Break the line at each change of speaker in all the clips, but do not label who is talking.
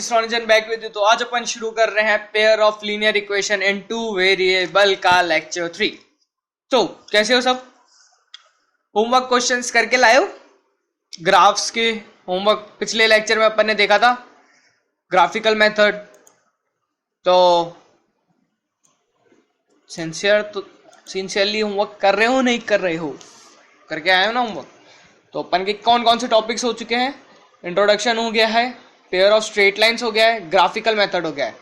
This Ranjan back with you. तो आज अपन शुरू कर रहे हैं pair of linear equation in two variable का लेक्चर 3। तो कैसे हो सब? होमवर्क क्वेश्चंस करके लाए हो? ग्राफ्स के होमवर्क पिछले लेक्चर में अपन ने देखा था, ग्राफिकल मेथड। तो सिंसियरली होमवर्क कर रहे हो, नहीं कर रहे हो? करके आए हो ना होमवर्क? तो अपन के कौन कौन से टॉपिक्स हो चुके हैं? इंट्रोडक्शन हो गया है, पेयर ऑफ स्ट्रेट लाइंस हो गया है, ग्राफिकल मेथड हो गया है।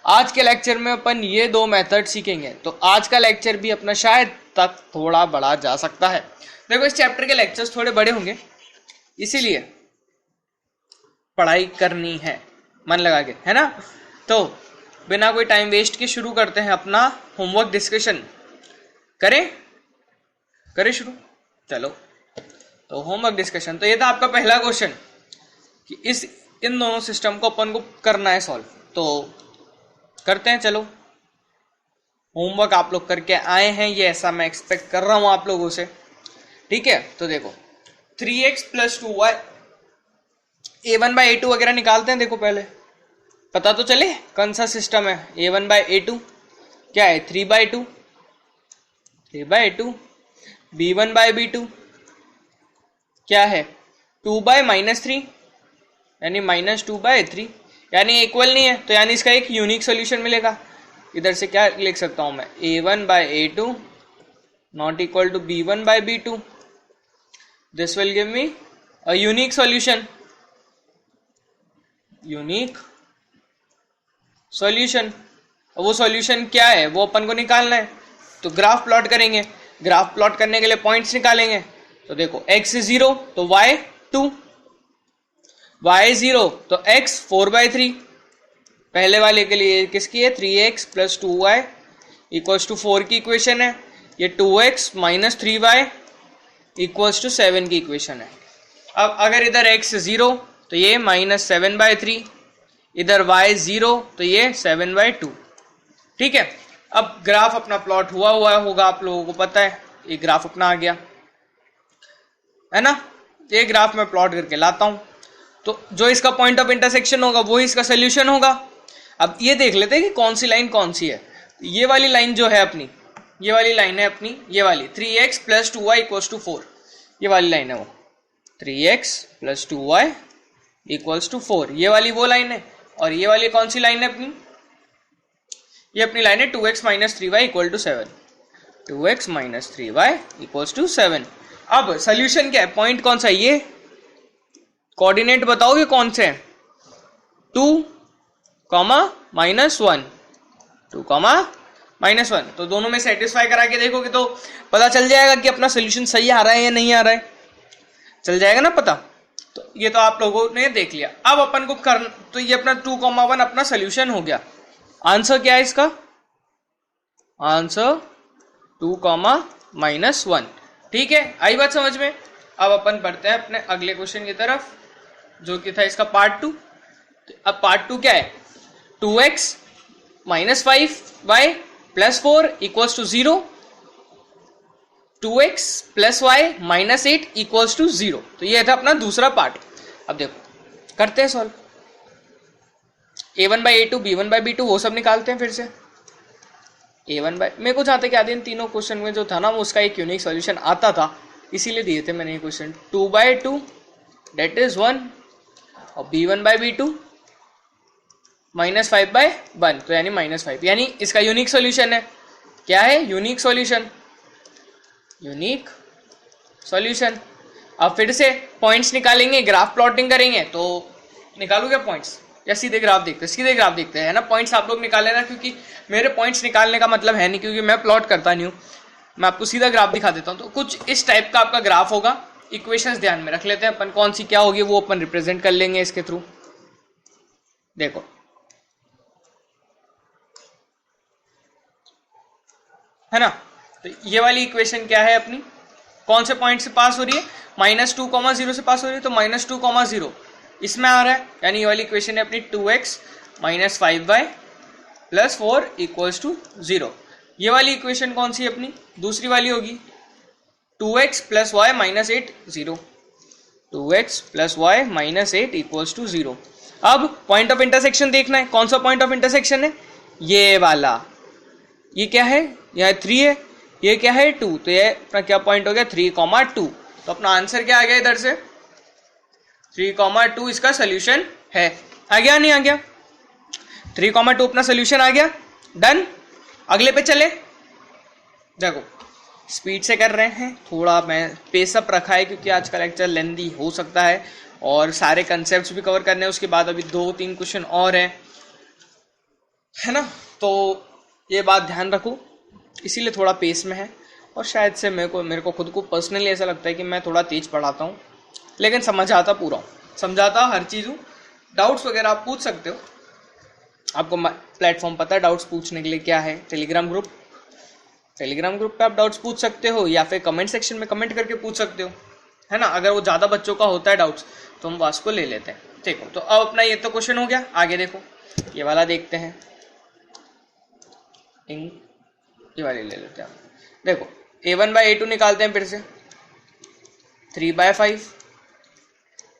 आज के लेक्चर में अपन ये दो मेथड सीखेंगे। तो आज का लेक्चर भी अपना शायद तक थोड़ा बड़ा जा सकता है। देखो, इस चैप्टर के लेक्चर्स थोड़े बड़े होंगे, इसीलिए पढ़ाई करनी है मन लगा के, है ना? तो बिना कोई टाइम वेस्ट के शुरू करते हैं अपना होमवर्क डिस्कशन। करें शुरू? चलो, तो होमवर्क डिस्कशन। तो ये था आपका पहला क्वेश्चन कि इन दोनों सिस्टम को अपन को करना है सॉल्व। तो करते हैं, चलो। होमवर्क आप लोग करके आए हैं, ये ऐसा मैं एक्सपेक्ट कर रहा हूं आप लोगों से, ठीक है? तो देखो, 3x + 2y, a1/a2 वगैरह निकालते हैं। देखो, पहले पता तो चले कौन सा सिस्टम है। a1/a2 क्या है? 3/2, b1/b2 क्या है? 2/-3 यानी -2/3, यानी इक्वल नहीं है, तो यानी इसका एक यूनिक सॉल्यूशन मिलेगा। इधर से क्या लिख सकता हूं मैं? a1/a2 not equal to b1/b2। This will give me a unique solution. वो सॉल्यूशन क्या है वो अपन को निकालना है। तो ग्राफ प्लॉट करेंगे। ग्राफ प्लॉट करने के लिए पॉइंट्स निकालेंगे। तो देखो, x 0 तो y 2, y 0 तो x 4/3। पहले वाले के लिए किसकी है? 3x + 2y = 4 की इक्वेशन है। ये 2x - 3y = 7 की इक्वेशन है। अब अगर इधर x 0 तो ये -7/3, इधर y 0 तो ये 7/2, ठीक है? अब ग्राफ अपना प्लॉट हुआ होगा, आप लोगों को पता है। ये ग्राफ अपना आ गया है ना? ये ग्राफ मैं प्लॉट करके लाता हूं, तो जो इसका पॉइंट ऑफ इंटरसेक्शन होगा वो ही इसका सोल्यूशन होगा। अब ये देख लेते हैं कि कौन सी लाइन कौन सी है। ये वाली लाइन जो है अपनी, ये वाली लाइन है अपनी, ये वाली 3x + 2y = 4, ये वाली लाइन है वो 3x + 2y = 4, ये वाली वो लाइन है। और ये वाली कौन सी लाइन है अपनी? ये अपनी लाइन है 2x - 3y = 7, 2x - 3y = 7। अब सोल्यूशन क्या है? पॉइंट कौन सा है? ये कोऑर्डिनेट बताओगे कौन से हैं? 2, -1, 2, -1। तो दोनों में सेटिस्फाई करा के देखोगे तो पता चल जाएगा कि अपना सोल्यूशन सही आ रहा है या नहीं आ रहा है। चल जाएगा ना पता? तो ये तो आप लोगों ने देख लिया। अब अपन को तो ये अपना 2, 1 अपना सोल्यूशन हो गया। आंसर क्या है इसका? आंसर 2, -1, ठीक है? आई बात समझ में? अब अपन बढ़ते हैं अपने अगले क्वेश्चन की तरफ, जो कि था इसका पार्ट 2। अब पार्ट 2 क्या है? 2x - 5y + 4 = 0, 2x + y - 8 = 0। तो ये था अपना दूसरा पार्ट। अब देखो, करते हैं सॉल्व। a1/a2 b1/b2 वो सब निकालते हैं फिर से। मेरे को जहाँ तक याद है, इन तीनों क्वेश्चन में जो था ना, वो उसका एक यूनिक सॉल्यूशन आता था, इसीलिए दिए थे मैंने ये क्वेश्चन। 2/2 दैट इज 1, और b1/b2 -5/1, तो यानी -5, यानी इसका यूनिक सॉल्यूशन है। क्या है? Unique solution. अब फिर से पॉइंट्स निकालेंगे, ग्राफ प्लॉटिंग करेंगे। तो निकालू क्या पॉइंट्स, या सीधे ग्राफ देखते हैं, है ना? पॉइंट्स आप लोग निकाल लेना, क्योंकि मेरे पॉइंट्स निकालने का मतलब है नहीं, क्योंकि मैं प्लॉट करता नहीं हूँ। मैं आपको सीधा ग्राफ दिखा देता हूँ। तो कुछ इस टाइप का आपका ग्राफ होगा। इक्वेशंस ध्यान में रख लेते हैं अपन, कौन सी क्या होगी वो अपन रिप्रेजेंट कर लेंगे इसके थ्रू। देखो, है ना? तो ये वाली इक्वेशन क्या है अपनी? कौन से पॉइंट से पास हो रही है? -2, 0 से पास हो रही है। तो -2, 0 इसमें आ रहा है, यानी ये वाली इक्वेशन है अपनी 2x - 5y + 4 = 0। ये वाली इक्वेशन कौन सी अपनी? दूसरी वाली होगी 2x + y - 8 0, 2x + y - 8 = 0। अब पॉइंट ऑफ इंटरसेक्शन देखना है, कौन सा पॉइंट ऑफ इंटरसेक्शन है, ये वाला। ये क्या है, यह 3 है, ये क्या है 2, तो ये अपना क्या पॉइंट हो गया 3,2। तो अपना आंसर क्या आ गया इधर से 3,2 इसका सोल्यूशन है। आ गया नहीं आ गया, 3,2 अपना सोल्यूशन आ गया। डन, अगले पे चले। देखो स्पीड से कर रहे हैं, थोड़ा मैं पेस अप रखा है क्योंकि आज का लेक्चर लेंदी हो सकता है और सारे कंसेप्ट्स भी कवर करने हैं। उसके बाद अभी 2-3 क्वेश्चन और है ना, तो ये बात ध्यान रखो, इसीलिए थोड़ा पेस में है। और शायद से मेरे को खुद को पर्सनली ऐसा लगता है कि मैं थोड़ा तेज पढ़ाता हूँ, लेकिन समझाता पूरा हूँ, समझाता हर चीज़ हूँ। डाउट्स वगैरह आप पूछ सकते हो, आपको प्लेटफॉर्म पता है डाउट्स पूछने के लिए क्या है, टेलीग्राम ग्रुप पे आप डाउट्स पूछ सकते हो, या फिर कमेंट सेक्शन में कमेंट करके पूछ सकते हो, है ना। अगर वो ज़्यादा बच्चों का होता है डाउट्स तो हम वास को ले लेते हैं। देखो तो अब अपना ये तो क्वेश्चन हो गया, आगे देखो ये वाला देखते हैं, ये वाली ले लेते हैं। देखो a1/a2 निकालते हैं फिर से, 3/5,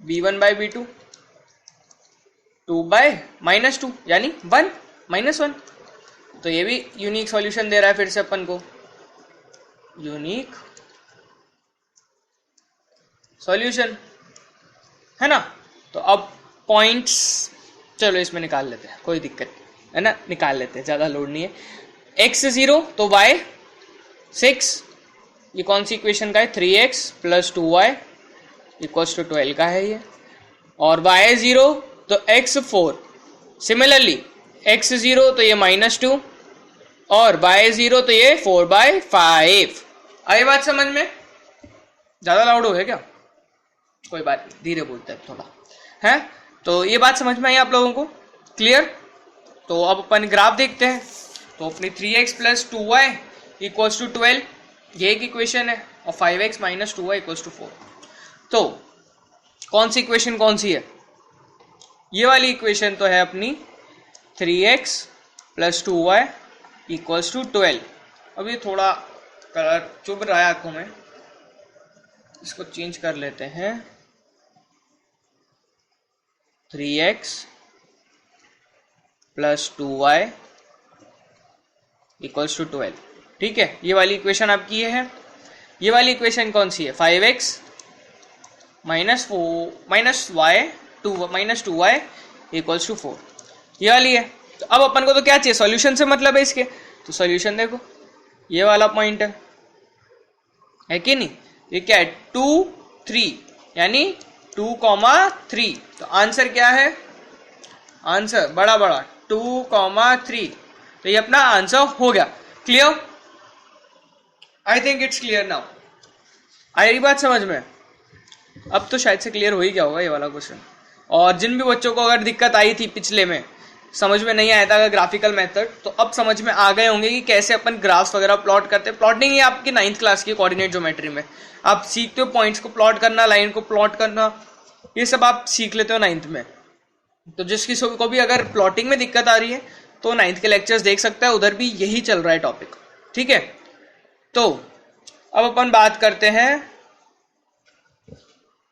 b1/b2, 2/-2 यानी 1 -1। तो ये भी यूनिक सॉल्यूशन दे रहा है फिर से अपन को, यूनिक सॉल्यूशन, है ना। तो अब पॉइंट्स चलो इसमें निकाल लेते हैं, कोई दिक्कत नहीं है ना, निकाल लेते हैं, ज़्यादा लोड नहीं है। x 0 तो y 6, ये कौन सी इक्वेशन का है, 3x + 2y = 12 का है ये। और y 0 तो x 4, सिमिलरली x 0 तो ये -2 और y 0 तो ये 4/5। आई बात समझ में, ज़्यादा लाउड हो गया क्या, कोई बात नहीं, धीरे बोलते हैं थोड़ा, है। तो ये बात समझ में आई आप लोगों को, क्लियर। तो अब अपन ग्राफ देखते हैं। तो अपनी 3x + 2y = 12 ये एक इक्वेशन है, और 5x - 2y = 4। तो कौन सी इक्वेशन कौन सी है, ये वाली इक्वेशन तो है अपनी 3x + 2y = 12। अभी थोड़ा कलर चुभ रहा है आंखों में, इसको चेंज कर लेते हैं, 3x + 2y = 12, ठीक है। ये वाली इक्वेशन आपकी ये है। ये वाली इक्वेशन कौन सी है, 5x - 2y = 4, ये वाली है। तो अब अपन को तो क्या चाहिए, सॉल्यूशन से मतलब है इसके, तो सॉल्यूशन देखो ये वाला पॉइंट है कि नहीं, ये क्या है 2, 3 यानी 2,3। तो आंसर क्या है, आंसर बड़ा 2,3। तो ये अपना आंसर हो गया। Clear, I think it's clear now. आई बात समझ में, अब तो शायद से क्लियर हो ही गया होगा ये वाला क्वेश्चन। और जिन भी बच्चों को अगर दिक्कत आई थी पिछले में, समझ में नहीं आया था अगर ग्राफिकल मेथड, तो अब समझ में आ गए होंगे कि कैसे अपन ग्राफ्स वगैरह प्लॉट करते हैं। प्लॉटिंग ये आपकी 9th क्लास की कोऑर्डिनेट ज्योमेट्री में आप सीखते हो, पॉइंट्स को प्लॉट करना, लाइन को प्लॉट करना, ये सब आप सीख लेते हो 9th में। तो जिसकी को भी अगर प्लॉटिंग में दिक्कत आ रही है तो 9th के लेक्चर्स देख सकता है, उधर भी यही चल रहा है टॉपिक, ठीक है। तो अब अपन बात करते हैं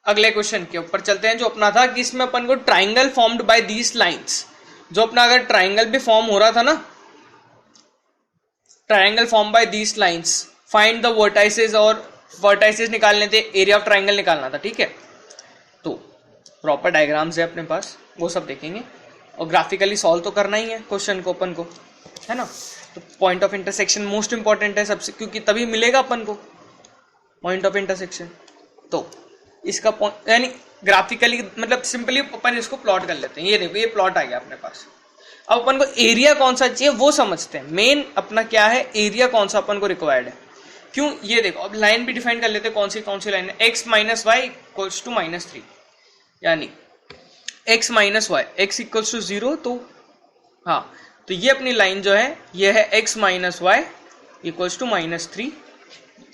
अगले क्वेश्चन के ऊपर चलते हैं, जो अपना था कि इसमें अपन को triangle formed by these lines, जो अपना अगर ट्राइंगल भी फॉर्म हो रहा था ना, triangle form by these lines, find the vertices, और वर्टाइसेस निकालने थे, एरिया ऑफ ट्राइंगल निकालना था, ठीक है। तो प्रॉपर डायग्राम्स है अपने पास, वो सब देखेंगे और ग्राफिकली सॉल्व तो करना ही है क्वेश्चन को अपन को, है ना। तो point of intersection most important है सबसे, क्योंकि तभी मिलेगा अपन को पॉइंट ऑफ इंटरसेक्शन। तो इसका पॉइंट यानी ग्राफिकली मतलब सिंपली अपन इसको प्लॉट कर लेते हैं। ये देखो ये प्लॉट आ गया अपने पास। अब अपन को एरिया कौन सा चाहिए वो समझते हैं। मेन अपना क्या है, एरिया कौन सा अपन को रिक्वायर्ड है, क्यों। ये देखो अब लाइन भी डिफाइन कर लेते हैं, कौन सी लाइन है, x - y = -3, यानी x - y x = 0। तो हाँ, तो ये अपनी लाइन जो है ये है x - y = -3,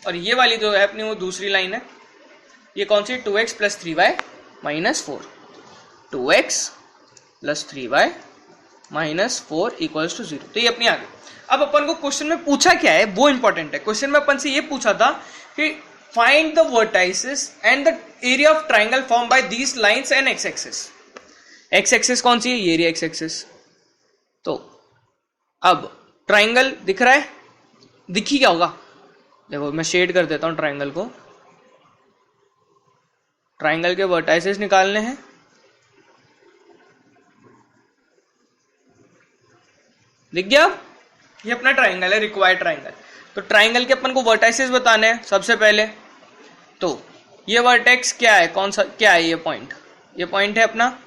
और ये वाली जो है अपनी वो दूसरी लाइन है, ये कौन सी, 2x + 3y - 4, 2x + 3y - 4 = 0। तो ये अपनी आ गई। अब अपन को क्वेश्चन में पूछा क्या है वो इंपॉर्टेंट है। क्वेश्चन में अपन से ये पूछा था कि find the vertices and the area of triangle form by these lines and x axis. X axis कौन सी है, ये रही एक्स एक्सिस। तो अब ट्राइंगल दिख रहा है, दिखी क्या होगा, देखो मैं शेड कर देता हूं ट्राइंगल को। ट्राइंगल के वर्टाइसेस निकालने हैं, दिख गया। ये अपना ट्राइंगल है, रिक्वायर्ड ट्राइंगल। तो ट्राइंगल के अपन को वर्टाइसेस बताने हैं सबसे पहले। तो ये वर्टेक्स क्या है, कौन सा क्या है, ये पॉइंट है अपना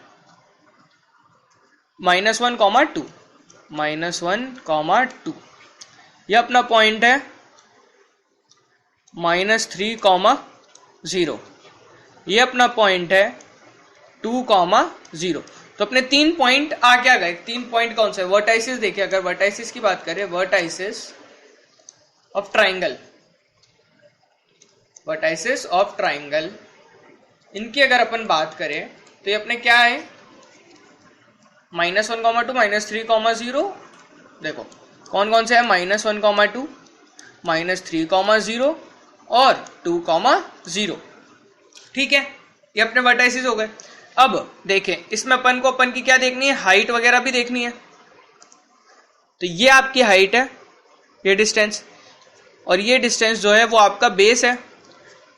-1, -2, -1, -2। ये अपना पॉइंट है -3, 0। ये अपना पॉइंट है 2, 0। तो अपने 3 पॉइंट आ क्या गए, 3 पॉइंट कौन से वर्टाइसेस देखिए। अगर वर्टाइसेस की बात करें, vertices of triangle, vertices of triangle, इनकी अगर अपन बात करें तो ये अपने क्या है, -1, -2, -3, 0। देखो कौन कौन से है, -1, -2, -3, 0 और 2, 0। ठीक है, ये अपने वर्टाइसेस हो गए। अब देखें इसमें अपन की क्या देखनी है, हाइट वगैरह भी देखनी है। तो ये आपकी हाइट है, ये डिस्टेंस, और ये डिस्टेंस जो है वो आपका बेस है,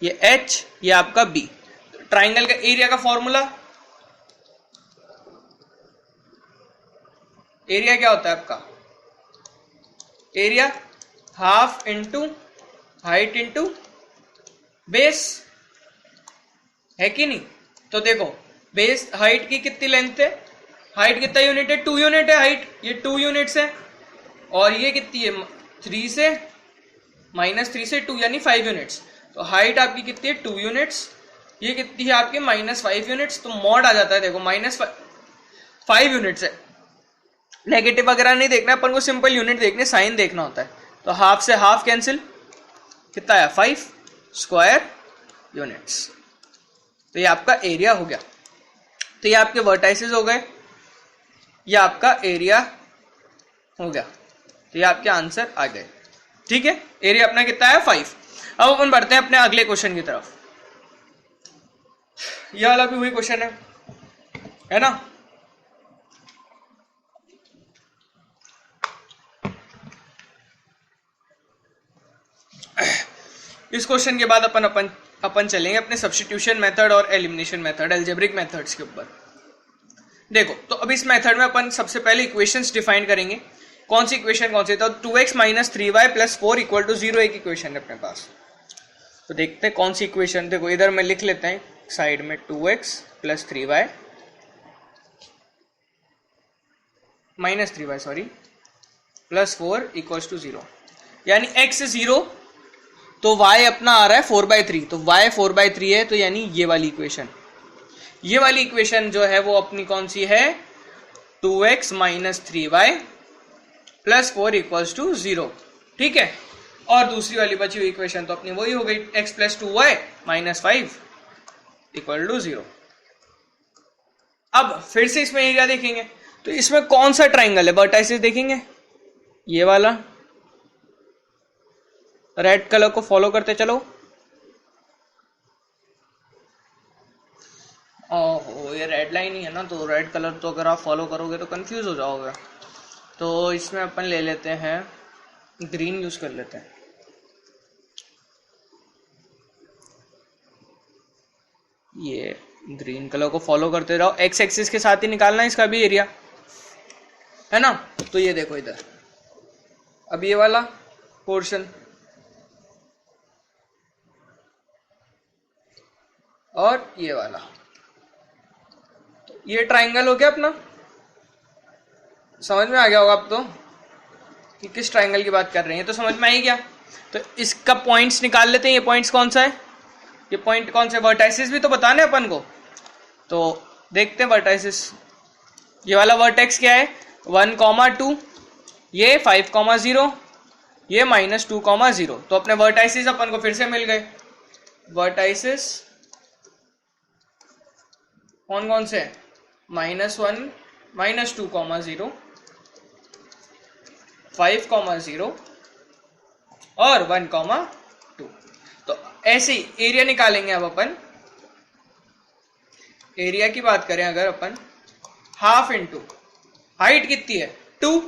ये h, ये आपका b। ट्राइंगल का एरिया का फॉर्मूला, एरिया क्या होता है आपका, area half into height into base, है कि नहीं। तो देखो बेस, हाइट की कितनी लेंथ है, हाइट कितना यूनिट है, 2 यूनिट है हाइट, ये 2 यूनिट्स है। और ये कितनी है, 3 से -3 से 2 यानी 5 यूनिट्स। तो हाइट आपकी कितनी है, 2 यूनिट्स। ये कितनी है आपकी, -5 यूनिट्स। तो मॉड आ जाता है, देखो -5 यूनिट्स है। नेगेटिव वगैरह नहीं देखना, अपन को सिंपल यूनिट देखने, साइन देखना होता है। तो हाफ से हाफ कैंसिल, कितना है 5 स्क्वायर यूनिट्स। तो ये आपका एरिया हो गया। तो ये आपके वर्टाइसेस हो गए, ये आपका एरिया हो गया। तो ये आपके आंसर आ गए। ठीक है, एरिया अपना कितना है 5। अब अपन बढ़ते हैं अपने अगले क्वेश्चन की तरफ। यह वाला भी वही क्वेश्चन है ना। इस क्वेश्चन के बाद अपन चलेंगे अपने सब्स्टिट्यूशन मेथड और एलिमिनेशन मेथड, अलजेब्रिक मेथड्स के ऊपर। देखो तो अब इस मेथड में अपन सबसे पहले इक्वेशंस डिफाइन करेंगे। कौन सी इक्वेशन कौन सी, तो 2x - 3y + 4 = 0 एक इक्वेशन है अपने पास। तो देखते हैं कौन सी इक्वेशन। देखो इधर में लिख लेते हैं साइड में 2x + 3y -3y सॉरी + 4 = 0, यानी x 0 तो y अपना आ रहा है 4/3। तो y 4/3 है, तो यानी ये वाली इक्वेशन, ये वाली इक्वेशन जो है वो अपनी कौन सी है, 2x - 3y + 4 = 0। ठीक है, और दूसरी वाली बची हुई इक्वेशन तो अपनी वही हो गई, x + 2y - 5 = 0। अब फिर से इसमें एरिया देखेंगे। तो इसमें कौन सा ट्राइंगल है, वर्टाइसेस देखेंगे, ये वाला रेड कलर को फॉलो करते चलो। ओहो, ये रेड लाइन ही है ना, तो रेड कलर तो अगर आप फॉलो करोगे तो कंफ्यूज हो जाओगे। तो इसमें अपन ले लेते हैं ग्रीन, यूज कर लेते हैं। ये ग्रीन कलर को फॉलो करते रहो, एक्स एक्सिस के साथ ही निकालना है इसका भी एरिया, है ना। तो ये देखो इधर, अब ये वाला पोर्शन और ये वाला, तो ये ट्राइंगल हो गया अपना। समझ में आ गया होगा अब तो कि किस ट्राइंगल की बात कर रहे हैं, तो समझ में आ ही गया। तो इसका पॉइंट्स निकाल लेते हैं। ये पॉइंट्स कौन सा है, ये पॉइंट कौन से, वर्टाइसेस भी तो बताने अपन को। तो देखते हैं वर्टाइसेस। ये वाला वर्टेक्स क्या है, 1, 2, ये 5, 0, ये -2, 0। तो अपने वर्टाइसेस अपन को फिर से मिल गए। वर्टाइसेस कौन कौन से, -1, -2, 0, 5, 0 और 1, 2। तो ऐसे ही एरिया निकालेंगे अब अपन। एरिया की बात करें अगर अपन, हाफ इंटू हाइट कितनी है 2,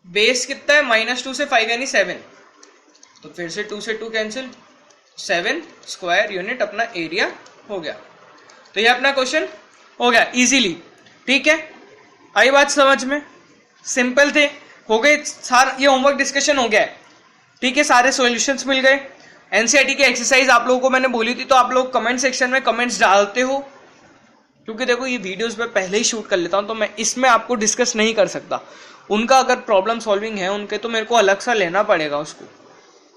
बेस कितना है -2 से 5 यानी 7, तो फिर से 2 से 2 कैंसिल, 7 स्क्वायर यूनिट अपना एरिया हो गया। तो ये अपना क्वेश्चन हो गया इजीली। ठीक है, आई बात समझ में? सिंपल थे, हो गए सारा, ये होमवर्क डिस्कशन हो गया है। ठीक है, सारे सॉल्यूशंस मिल गए। एनसीईआरटी की एक्सरसाइज आप लोगों को मैंने बोली थी, तो आप लोग कमेंट सेक्शन में कमेंट्स डालते हो, क्योंकि देखो ये वीडियोस में पहले ही शूट कर लेता हूं, तो मैं इसमें आपको डिस्कस नहीं कर सकता। उनका अगर प्रॉब्लम सॉल्विंग है उनके, तो मेरे को अलग सा लेना पड़ेगा उसको।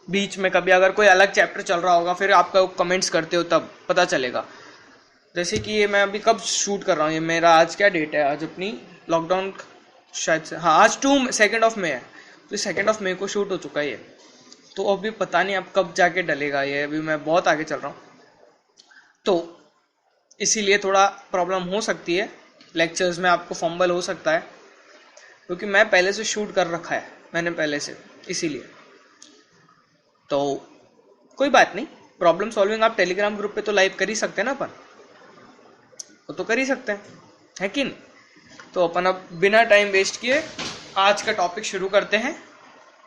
बीच में कभी अगर कोई अलग चैप्टर चल रहा होगा, फिर आपका कमेंट्स करते हो तब पता चलेगा। जैसे कि ये मैं अभी कब शूट कर रहा हूँ, ये मेरा आज क्या डेट है, आज अपनी लॉकडाउन शायद से, हाँ आज 2 मई है, तो 2 मई को शूट हो चुका है ये। तो अभी पता नहीं अब कब जाके डलेगा ये, अभी मैं बहुत आगे चल रहा हूँ, तो इसीलिए थोड़ा प्रॉब्लम हो सकती है, लेक्चर्स में आपको फंबल हो सकता है, क्योंकि मैं पहले से शूट कर रखा है मैंने पहले से, इसीलिए। तो कोई बात नहीं, प्रॉब्लम सॉल्विंग आप टेलीग्राम ग्रुप पे तो लाइव कर ही सकते हैं ना अपन, वो तो कर ही सकते हैं, है कि नहीं? तो अपन अब बिना टाइम वेस्ट किए आज का टॉपिक शुरू करते हैं।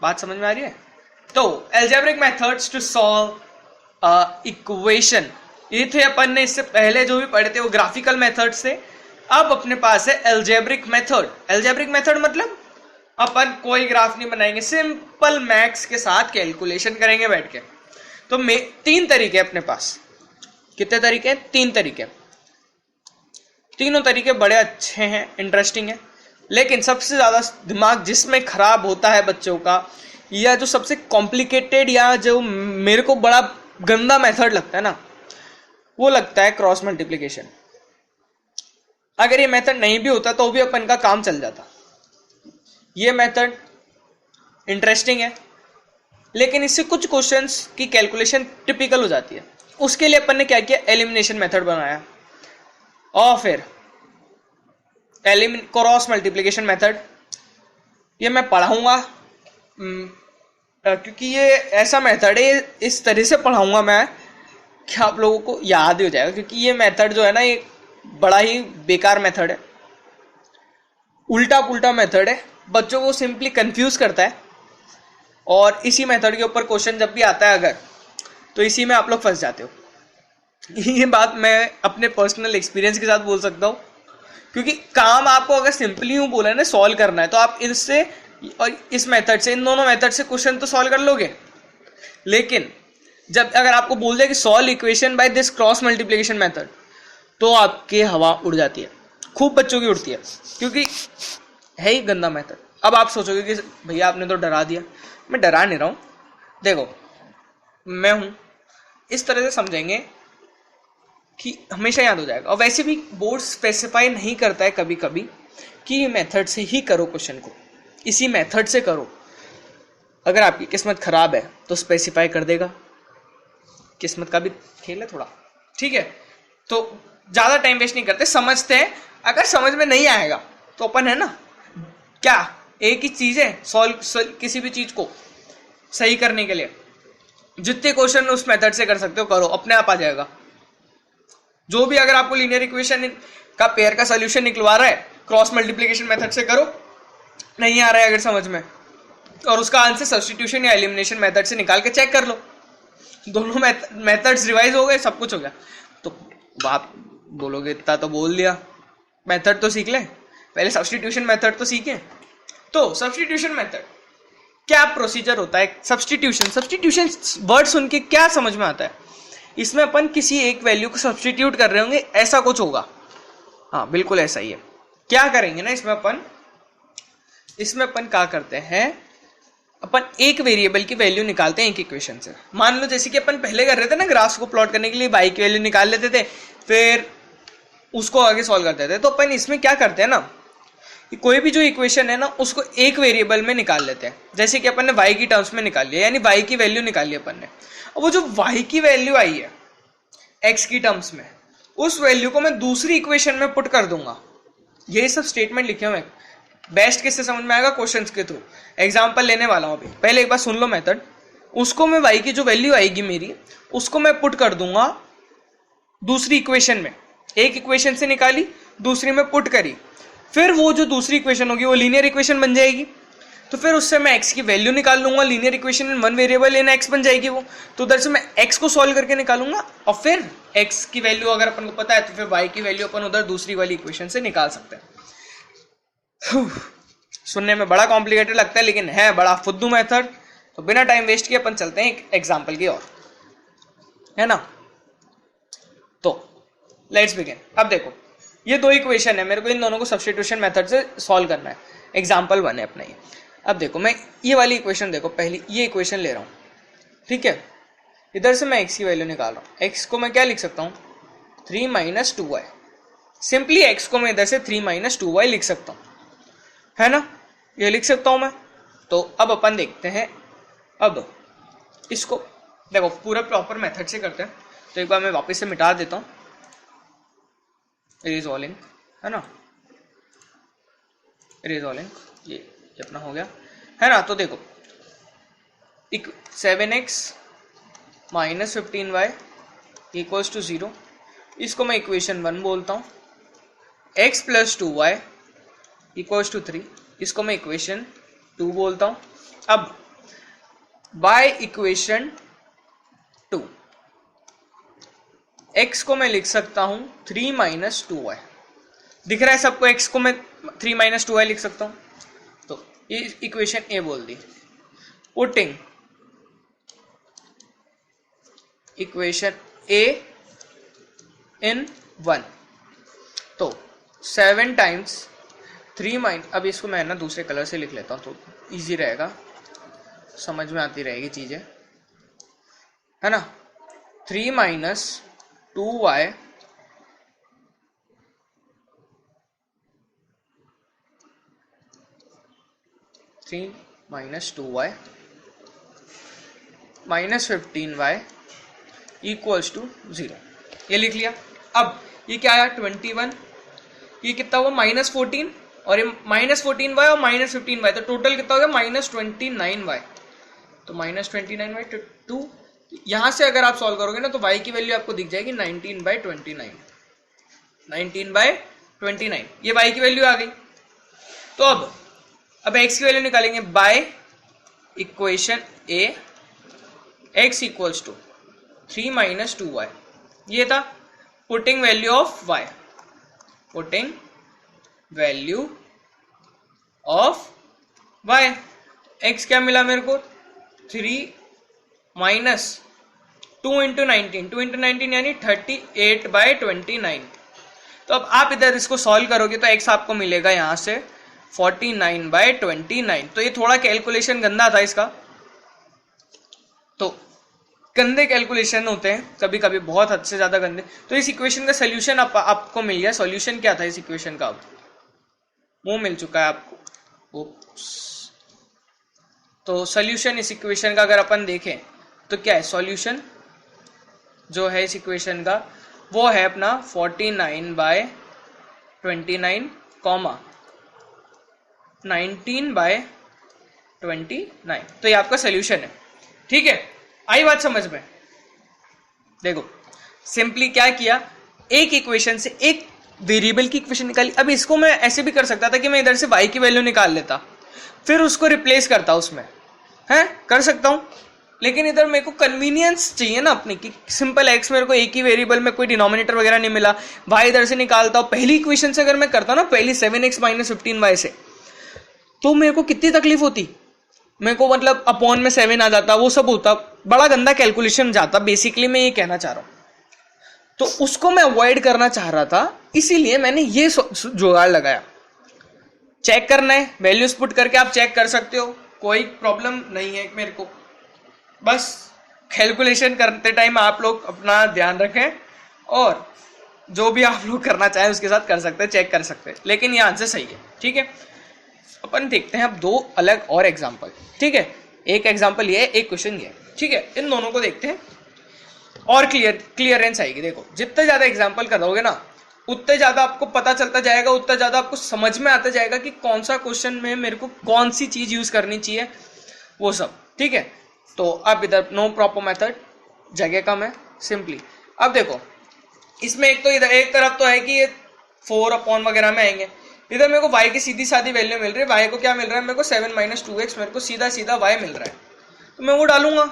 बात समझ में आ रही है? तो algebraic methods to solve equation, ये थे अपन ने इससे पहले जो भी पढ़े थे वो ग्राफिकल मेथड्स थे। अब अपने पास है अलजेब्रिक मेथड। अलजेब्रिक मेथड मतलब अपन कोई ग्राफ नहीं बनाएंगे, सिंपल मैथ्स के साथ कैलकुलेशन करेंगे बैठ के। तो 3 तरीके अपने पास, कितने तरीके? 3 तरीके। तीनों तरीके बड़े अच्छे हैं, इंटरेस्टिंग है, लेकिन सबसे ज्यादा दिमाग जिसमें खराब होता है बच्चों का, या जो सबसे कॉम्प्लिकेटेड या जो मेरे को बड़ा गंदा मेथड लगता है ना, वो लगता है क्रॉस मल्टीप्लिकेशन। अगर ये मेथड नहीं भी होता तो भी अपन का काम चल जाता। ये मेथड इंटरेस्टिंग है, लेकिन इससे कुछ क्वेश्चंस की कैलकुलेशन टिपिकल हो जाती है। उसके लिए अपन ने क्या किया, एलिमिनेशन मेथड बनाया, और फिर क्रॉस मल्टीप्लिकेशन मेथड। ये मैं पढ़ाऊंगा, क्योंकि ये ऐसा मेथड है, इस तरह से पढ़ाऊंगा मैं कि आप लोगों को याद ही हो जाएगा। क्योंकि ये मेथड जो है ना, ये बड़ा ही बेकार मेथड है, उल्टा पुल्टा मेथड है, बच्चों को सिंपली कंफ्यूज करता है। और इसी मेथड के ऊपर क्वेश्चन जब भी आता है अगर, तो इसी में आप लोग फंस जाते हो। ये बात मैं अपने पर्सनल एक्सपीरियंस के साथ बोल सकता हूँ, क्योंकि काम आपको अगर सिंपली यूँ बोला है ना सॉल्व करना है, तो आप इससे और इस मेथड से, इन दोनों मेथड से क्वेश्चन तो सॉल्व कर लोगे। लेकिन जब अगर आपको बोल दे कि solve equation by this cross multiplication method, तो आपकी हवा उड़ जाती है, खूब बच्चों की उड़ती है, क्योंकि है ही गंदा मेथड। अब आप सोचोगे कि भैया आपने तो डरा दिया। मैं डरा नहीं रहा हूँ, देखो मैं हूँ, इस तरह से समझेंगे कि हमेशा याद हो जाएगा। और वैसे भी बोर्ड स्पेसिफाई नहीं करता है कभी कभी कि ये मेथड से ही करो, क्वेश्चन को इसी मेथड से करो। अगर आपकी किस्मत खराब है तो स्पेसिफाई कर देगा, किस्मत का भी खेल है थोड़ा। ठीक है, तो ज़्यादा टाइम वेस्ट नहीं करते, समझते हैं। अगर समझ में नहीं आएगा तो अपन है ना, क्या एक ही चीज़ है सॉल्व किसी भी चीज़ को सही करने के लिए, जितने क्वेश्चन उस मेथड से कर सकते हो करो, अपने आप आ जाएगा। जो भी अगर आपको लीनियर इक्वेशन का पेयर का सोल्यूशन निकलवा रहा है, क्रॉस मल्टीप्लिकेशन मेथड से करो, नहीं आ रहा है अगर समझ में, और उसका आंसर सब्स्टिट्यूशन या एलिमिनेशन मेथड से निकाल के चेक कर लो। दोनों मेथड्स रिवाइज हो गए, सब कुछ हो गया। तो बात बोलोगे इतना तो बोल दिया, मेथड तो सीख ले, पहले सब्स्टिट्यूशन मेथड तो सीखे। तो सब्स्टिट्यूशन मेथड क्या प्रोसीजर होता है? सब्स्टिट्यूशन वर्ड सुन के क्या समझ में आता है? इसमें अपन किसी एक वैल्यू को सब्स्टिट्यूट कर रहे होंगे, ऐसा कुछ होगा। हाँ बिल्कुल ऐसा ही है। क्या करेंगे ना इसमें अपन क्या करते हैं, अपन एक वेरिएबल की वैल्यू निकालते हैं एक इक्वेशन से। मान लो जैसे कि अपन पहले कर रहे थे ना, ग्राफ्स को प्लॉट करने के लिए y की वैल्यू निकाल लेते थे, फिर उसको आगे सॉल्व करते थे। तो अपन इसमें क्या करते हैं ना, कोई भी जो इक्वेशन है ना, उसको एक वेरिएबल में निकाल लेते हैं। जैसे कि अपन ने y की टर्म्स में निकाल लिया, यानी y की वैल्यू निकाल ली अपन ने। और वो जो y की वैल्यू आई है x की टर्म्स में, उस वैल्यू को मैं दूसरी इक्वेशन में पुट कर दूंगा। ये सब स्टेटमेंट लिखे हुए हैं। बेस्ट किससे समझ में आएगा? क्वेश्चंस के थ्रू। एग्जांपल लेने वाला हूं अभी, पहले एक बार सुन लो मेथड। उसको मैं y की जो वैल्यू आएगी मेरी, उसको मैं पुट कर दूंगा दूसरी इक्वेशन में। एक इक्वेशन से निकाली, दूसरी में पुट करी, फिर वो जो दूसरी इक्वेशन होगी वो लीनियर इक्वेशन बन जाएगी। तो फिर उससे मैं x की वैल्यू निकाल लूंगा, linear equation in one variable in x बन जाएगी वो। तो उधर से मैं x को सॉल्व करके निकालूंगा और फिर x की वैल्यू अगर अपन को पता है तो फिर y की वैल्यू अपन उधर दूसरी वाली इक्वेशन से निकाल सकते हैं। सुनने में बड़ा कॉम्प्लिकेटेड लगता है लेकिन है बड़ा फुद्दू मेथड। तो बिना टाइम वेस्ट किए अपन चलते हैं एक एग्जाम्पल की ओर, है ना। तो लेट्स बिगिन। अब देखो ये दो इक्वेशन है, मेरे को इन दोनों को सब्स्टिट्यूशन मेथड से सॉल्व करना है। एग्जाम्पल 1 है अपना ये। अब देखो मैं ये वाली इक्वेशन, देखो पहली ये इक्वेशन ले रहा हूँ, ठीक है। इधर से मैं x की वैल्यू निकाल रहा हूँ। x को मैं क्या लिख सकता हूँ, 3 - 2y। सिंपली x को मैं इधर से 3 - 2y लिख सकता हूँ, है ना, ये लिख सकता हूँ मैं। तो अब अपन देखते हैं, अब इसको देखो पूरा प्रॉपर मेथड से करते हैं। तो एक बार मैं वापस से मिटा देता हूँ, इरेज ऑल इन, है ना, इरेज ऑल इन, ये अपना हो गया, है ना। तो देखो 7x - 15y = 0, इसको मैं इक्वेशन 1 बोलता हूँ। x + 2y = 3, इसको मैं इक्वेशन 2 बोलता हूँ। अब y इक्वेशन 2, x को मैं लिख सकता हूँ 3 - 2y। दिख रहा है सबको, x को मैं 3 - 2y लिख सकता हूँ। तो ये इक्वेशन a बोल दी। पुटिंग इक्वेशन a in 1, तो 7 × 3 अब इसको मैं ना दूसरे कलर से लिख लेता हूँ तो इजी रहेगा, समझ में आती रहेगी चीजें, है ना। 3 - 2y -2y -15y = 0, ये लिख लिया। अब ये क्या आया, 21, ये कितना हुआ -14, और ये -14y और -15y, तो टोटल कितना हो गया -29y। तो -29y to 2, यहां से अगर आप सॉल्व करोगे ना तो y की वैल्यू आपको दिख जाएगी 19/29, 19/29, ये y की वैल्यू आ गई। तो अब x की वैल्यू निकालेंगे by equation a, x = 3 - 2y, ये था putting value of y, putting value of y। x क्या मिला मेरे को, 3 - 2 × 19, 2 × 19 यानी 38/29। तो अब आप इधर इसको सॉल्व करोगे तो x आपको मिलेगा यहां से 49/29। तो ये थोड़ा कैलकुलेशन गंदा था इसका, तो गंदे कैलकुलेशन होते हैं कभी कभी, बहुत हद से ज्यादा गंदे। तो इस इक्वेशन का सोल्यूशन आपको मिल गया। सोल्यूशन क्या था इस इक्वेशन का, अब वो मिल चुका है आपको। तो सोल्यूशन इस इक्वेशन का अगर अपन देखें तो क्या है, सोल्यूशन जो है इस इक्वेशन का वो है अपना 49/29, 19/29। तो ये आपका सोल्यूशन है, ठीक है। आई बात समझ में। देखो सिंपली क्या किया, एक इक्वेशन से एक वेरिएबल की इक्वेशन निकाली। अब इसको मैं ऐसे भी कर सकता था कि मैं इधर से y की वैल्यू निकाल लेता, फिर उसको रिप्लेस करता उसमें, है कर सकता हूं। लेकिन इधर मेरे को कन्वीनियंस चाहिए ना अपने की, सिंपल x मेरे को एक ही वेरिएबल में कोई डिनोमिनेटर वगैरह नहीं मिला, y इधर से निकालता हूं। पहली इक्वेशन से अगर मैं करता ना, पहली 7x - 15y से, तो मेरे को कितनी तकलीफ होती, मेरे को मतलब अपॉन में 7 आ जाता, वो सब होता, बड़ा गंदा कैलकुलेशन जाता। बेसिकली मैं ये कहना चाह रहा हूं, तो उसको मैं अवॉइड करना चाह रहा था, इसीलिए मैंने ये जुगाड़ लगाया। चेक करना है, वैल्यूज पुट करके आप चेक कर सकते हो, कोई प्रॉब्लम नहीं है मेरे को। बस कैलकुलेशन करते टाइम आप लोग अपना ध्यान रखें, और जो भी आप लोग करना चाहें उसके साथ कर सकते हैं, चेक कर सकते हैं। लेकिन ये आंसर सही है, ठीक है। अपन देखते हैं अब दो अलग और एग्जाम्पल, ठीक है। एक एग्जाम्पल ये है, एक क्वेश्चन ये, ठीक है। इन दोनों को देखते हैं और क्लियरेंस आएगी। देखो जितने ज्यादा एग्जाम्पल करोगे ना, उतने ज्यादा आपको पता चलता जाएगा, उतना ज्यादा आपको समझ में आता जाएगा कि कौन सा क्वेश्चन में मेरे को कौन सी चीज यूज करनी चाहिए, वो सब, ठीक है। तो अब इधर नो प्रॉपर मेथड, जगह कम है, सिंपली अब देखो इसमें एक तो इधर एक तरफ तो है कि ये 4 अपॉन वगैरह में आएंगे। इधर मेरे को y की सीधी सादी वैल्यू मिल रही है, y को क्या मिल रहा है मेरे को 7 माइनस 2x, मेरे को सीधा सीधा y मिल रहा है, तो मैं वो डालूंगा।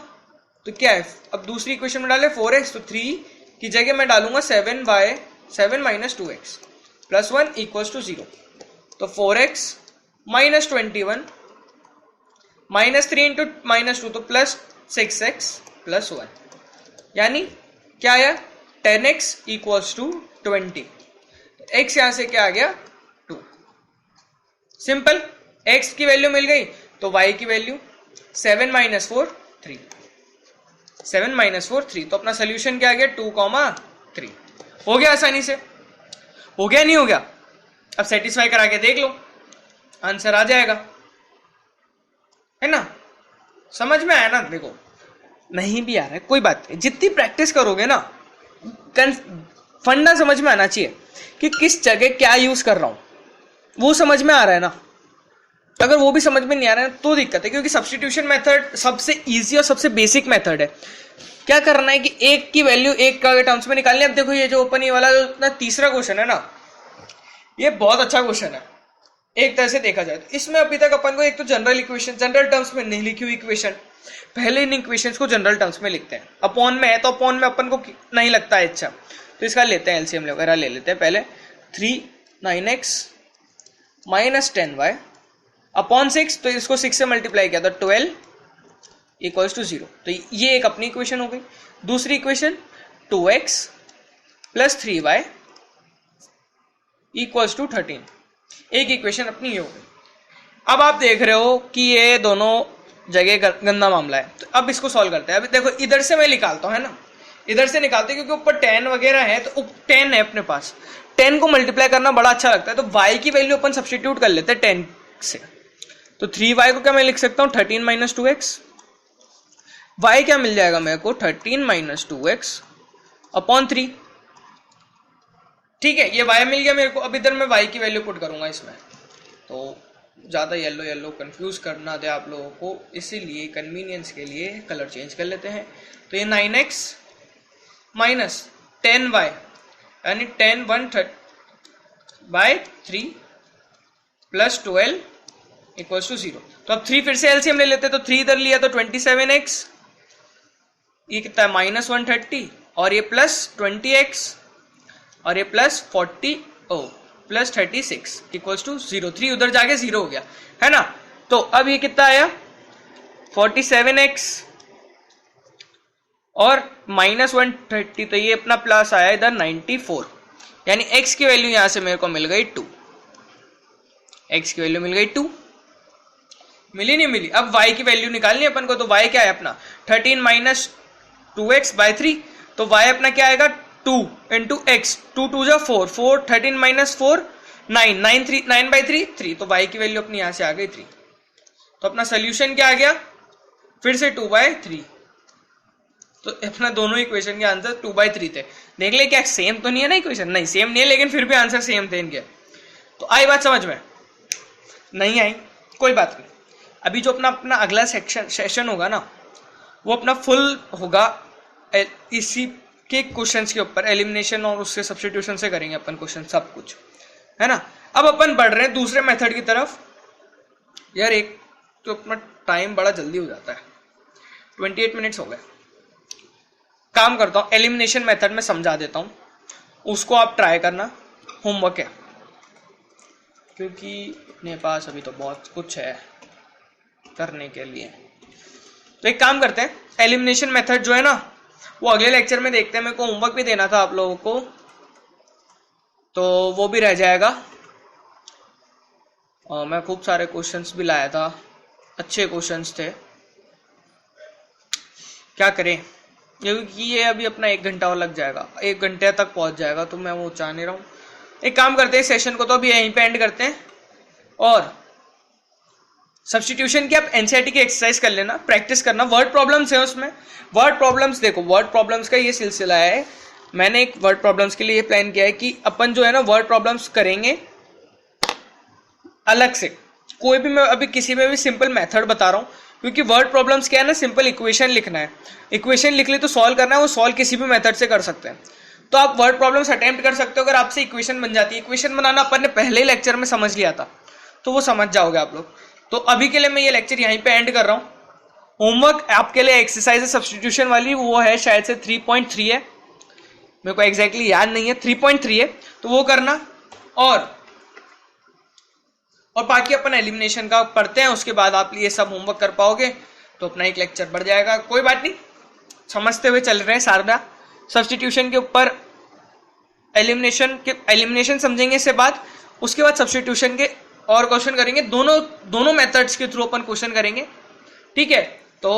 तो क्या है, अब दूसरी इक्वेशन में डाले 4x, तो 3 की जगह मैं डालूंगा 7 minus 2x plus 1 equals to 0। तो 4x minus 21 minus 3 into minus 2 तो प्लस 6x प्लस 1, यानी क्या आया 10x इक्वल्स टू 20। x यहां से क्या आ गया 2। सिंपल, x की वैल्यू मिल गई तो y की वैल्यू 7 माइनस 4 3, 7 माइनस 4 3, तो अपना सोल्यूशन क्या आ गया 2,3। हो गया आसानी से, हो गया नहीं हो गया? अब सेटिस्फाई करा के देख लो, आंसर आ जाएगा, है ना? समझ में आया ना? देखो नहीं भी आ रहा है कोई बात नहीं, जितनी प्रैक्टिस करोगे ना फंडा समझ में आना चाहिए कि किस जगह क्या यूज कर रहा हूं, वो समझ में आ रहा है ना। अगर वो भी समझ में नहीं आ रहा है तो दिक्कत है, क्योंकि सब्स्टिट्यूशन मेथड सबसे इजी और सबसे बेसिक मेथड है। क्या करना है कि एक की वैल्यू एक का टर्म्स में निकालनी है। अब देखो ये जो ओपन ये वाला जो तीसरा क्वेश्चन है ना, ये बहुत अच्छा क्वेश्चन है एक तरह से देखा जाए तो। इसमें अभी तक अपन को एक तो जनरल इक्वेशन, जनरल टर्म्स में नहीं लिखी हुई इक्वेशन, पहले इन इक्वेशंस को जनरल टर्म्स में लिखते हैं। अपॉन में है तो अपॉन में अपन को नहीं लगता है अच्छा, तो इसका लेते हैं एलसीएम वगैरह ले लेते हैं। पहले 3 9x माइनस 10y अपॉन 6, तो इसको 6 से मल्टीप्लाई किया तो 12 इक्वल्स टू 0। तो ये एक अपनी इक्वेशन हो गई। दूसरी equation 2x plus 3y equals to 13, एक इक्वेशन अपनी ये हो गई। अब आप देख रहे हो कि ये दोनों जगह गंदा मामला है, तो अब इसको सॉल्व करते हैं। अभी देखो इधर से मैं निकालता हूं, है ना, इधर से निकालते हैं क्योंकि ऊपर 10 वगैरह है, तो 10 है अपने पास, 10 को मल्टीप्लाई करना बड़ा अच्छा लगता है। तो y की वैल्यू अपन सब्स्टिट्यूट कर लेते हैं 10 से, तो 3y को क्या मैं लिख सकता हूं 13 माइनस 2x, y क्या मिल जाएगा मेरे को 13 माइनस 2x अपॉन 3। ठीक है, ये y मिल गया मेरे को। अब इधर मैं y की वैल्यू पुट करूंगा इसमें, तो ज़्यादा येलो येलो कंफ्यूज करना दे आप लोगों को, इसीलिए कन्वीनियंस के लिए कलर चेंज कर लेते हैं। तो ये 9x माइनस 10y यानी 10 1/3 प्लस 12 इक्वल्स टू 0। तो अब 3 फिर से एलसीएम ले लेते हैं, तो 3 इधर लिया तो 27x, ये कितना है माइनस 130, और ये प्लस 20x, और ये प्लस 36 इक्वल्स टू 0। 3 उधर जाके 0 हो गया, है ना। तो अब ये कितना आया 47x और माइनस 130, तो ये अपना प्लस आया इधर 94, यानी x की वैल्यू यहां से मेरे को मिल गई 2, x की वैल्यू मिल गई 2, मिली नहीं मिली। अब y की वैल्यू निकालनी है अपन को, तो y क्या है अपना 13 माइनस 2x बाय 3, तो y अपना क्या आएगा 2 इंटू एक्स, 2 2 जा 4, 4 13 माइनस 4 9, 9 बाई 3 3, तो y की वैल्यू अपनी यहां से आ गई 3। तो अपना सोल्यूशन क्या आ गया फिर से 2/3। तो अपना दोनों इक्वेशन के आंसर 2/3 थे। देख ले क्या सेम तो नहीं है ना इक्वेशन, नहीं सेम नहीं है, लेकिन फिर भी आंसर सेम थे इनके। तो आई बात समझ में? नहीं आई कोई बात नहीं। अभी जो अपना अगला सेशन होगा ना, वो अपना फुल होगा इसी के क्वेश्चंस के ऊपर, एलिमिनेशन और उससे सब्स्टिट्यूशन से करेंगे अपन क्वेश्चन सब कुछ, है ना। अब अपन बढ़ रहे हैं दूसरे मेथड की तरफ। यार एक तो अपना टाइम बड़ा जल्दी हो जाता है, 28 मिनट्स हो गए। काम करता हूँ एलिमिनेशन मेथड में समझा देता हूँ, उसको आप ट्राई करना, होमवर्क है, क्योंकि अपने पास अभी तो बहुत कुछ है करने के लिए। तो एक काम करते हैं, एलिमिनेशन मेथड जो है ना वो अगले लेक्चर में देखते हैं। मेरे को होमवर्क भी देना था आप लोगों को, तो वो भी रह जाएगा। और मैं खूब सारे क्वेश्चंस भी लाया था, अच्छे क्वेश्चंस थे। क्या करें, क्योंकि ये अभी अपना 1 घंटा और लग जाएगा, 1 घंटे तक पहुंच जाएगा, तो मैं वो चाह नहीं रहा हूँ। एक काम करते हैं, सेशन को तो अभी यहीं पे एंड करते हैं, और सब्स्टिट्यूशन की आप एनसीईआरटी की एक्सरसाइज कर लेना, प्रैक्टिस करना। वर्ड प्रॉब्लम्स है उसमें, वर्ड प्रॉब्लम्स देखो, वर्ड प्रॉब्लम्स का ये सिलसिला है। मैंने एक वर्ड प्रॉब्लम्स के लिए प्लान किया है कि अपन जो है ना वर्ड प्रॉब्लम्स करेंगे अलग से। कोई भी, मैं अभी किसी में भी सिंपल मेथड बता रहा हूँ, क्योंकि वर्ड प्रॉब्लम्स क्या है ना, सिंपल इक्वेशन लिखना है, इक्वेशन लिख ली तो सॉल्व करना है, वो सॉल्व किसी भी मेथड से कर सकते हैं। तो आप वर्ड प्रॉब्लम्स अटेम्प्ट कर सकते हो अगर आपसे इक्वेशन बन जाती है। इक्वेशन बनाना अपन ने पहले ही लेक्चर में समझ लिया था, तो वो समझ जाओगे आप लोग। तो अभी के लिए मैं ये लेक्चर यहीं पे एंड कर रहा हूँ। होमवर्क आपके लिए एक्सरसाइज है सब्स्टिट्यूशन वाली, वो है शायद से 3.3 है, मेरे को एग्जैक्टली याद नहीं है, 3.3 है, तो वो करना। और बाकी अपन एलिमिनेशन का पढ़ते हैं, उसके बाद आप ये सब होमवर्क कर पाओगे तो अपना एक लेक्चर बढ़ जाएगा। कोई बात नहीं, समझते हुए चल रहे हैं सारा सब्स्टिट्यूशन के ऊपर। एलिमिनेशन समझेंगे इससे बाद, उसके बाद सब्स्टिट्यूशन के और क्वेश्चन करेंगे, दोनों मेथड्स के थ्रू अपन क्वेश्चन करेंगे, ठीक है। तो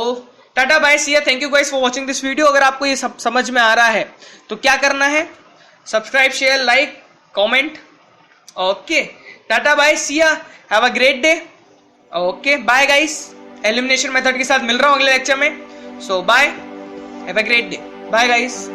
टाटा बाय सी या, thank you guys for watching this video. अगर आपको ये सब समझ में आ रहा है तो क्या करना है, subscribe, share, like, comment. Okay, tata bye see ya, have a great day. Okay bye guys, elimination method के साथ मिल रहा हूं अगले लेक्चर में। So bye, have a great day, bye guys.